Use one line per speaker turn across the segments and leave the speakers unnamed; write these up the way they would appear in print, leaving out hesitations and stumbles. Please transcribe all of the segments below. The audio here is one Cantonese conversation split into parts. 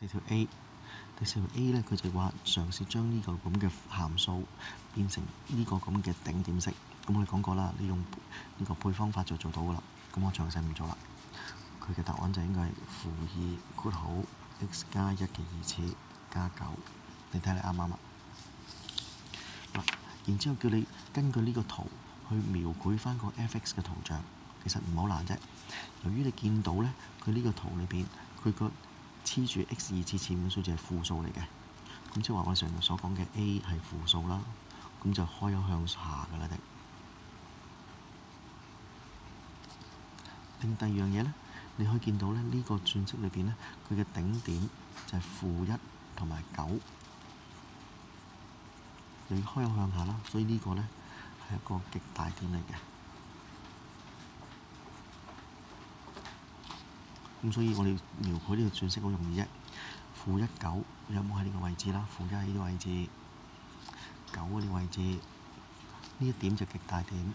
四條 A，第四條 A 咧，佢就話嘗試將呢個咁嘅函數變成呢個咁嘅頂點式。咁我哋講過啦，你用呢個配方法就做到噶啦。咁我詳細唔做啦。佢嘅答案就應該係負2括號 x 加1嘅2次加9。你睇你啱唔啱啊？然之後叫你根據呢個圖去描繪翻個 f(x) 嘅圖像，其實唔好難啫。由於你見到咧，佢呢個圖裏邊佢個黐住 x2次前面嘅數字係負數嚟嘅，咁即係話我哋上面所講嘅 a 係負數啦，咁就開咗向下噶啦。另第二樣嘢咧，你可以見到咧，呢個轉式裏邊咧，佢嘅頂點就係負1同埋9，又要開咗向下啦，所以呢個咧係一個極大點嚟嘅。咁所以我哋描繪呢個轉式好容易啫。負1 9有冇喺呢個位置啦？負1喺呢個位置，9喺呢個位置，呢一點就極大點。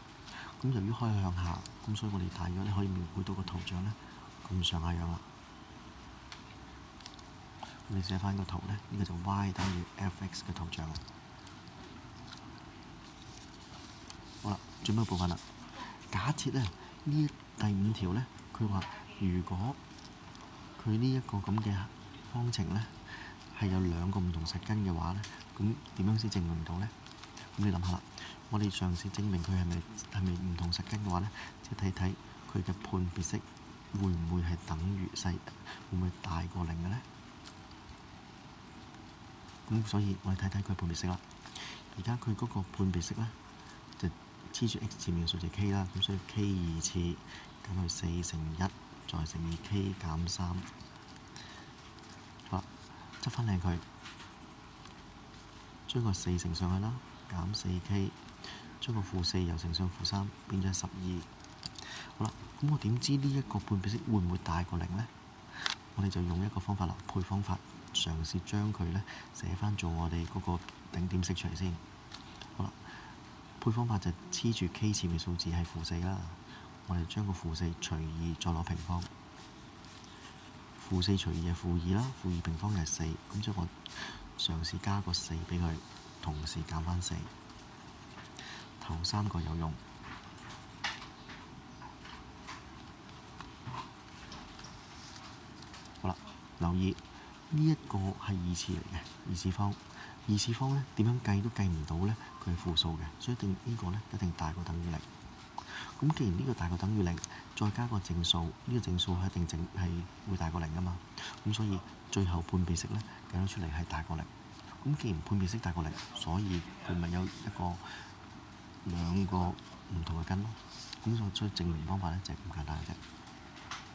咁由於開向下，咁所以我哋大約咧可以描繪到個圖像咧咁上下樣啦。我哋寫翻個圖咧，呢個就 y 等於 f(x) 嘅圖像啦。好啦，最尾部分啦。假設咧呢第5條咧，佢話如果佢呢一個咁嘅方程咧係有2個唔同實根嘅話咧，咁點樣先證明到咧？咁你諗下啦，我哋嘗試證明佢係咪唔同實根嘅話咧，即係睇睇佢嘅判別式會唔會係等於會唔會大過0嘅咧？咁所以我哋睇睇佢判別式啦。而家佢嗰個判別式咧就黐住 x 前面嘅數字 k 啦，咁所以 k 2次減去4乘1再乘以 k 減3。好啦，執翻靚佢，將個4乘上去啦，減4k，將個-4又乘上-3，變咗12。好啦，咁我點知呢一個判別式會唔會大過0咧？我哋就用一個方法啦，配方法嘗試將佢咧寫翻做我哋嗰個頂點式出嚟先。好啦，配方法就黐住 k 前面數字係-4啦，我哋將個-4除2再攞平方。-4除2係-2啦，-2平方又係4，咁所以我嘗試加個4俾佢，同時減翻4。頭3個有用。好啦，留意呢一個係2次嚟嘅2次方。2次方咧點樣計都計唔到咧，佢係負數嘅，所以呢個咧一定大過等於0。咁既然呢個大過等於0，再加個正數，呢個正數係一定係會大過0噶嘛。咁所以最後判別式咧計到出嚟係大過0。咁既然判別式大過0，所以佢咪有2個唔同嘅根咯。咁所以證明方法咧就係咁簡單嘅啫。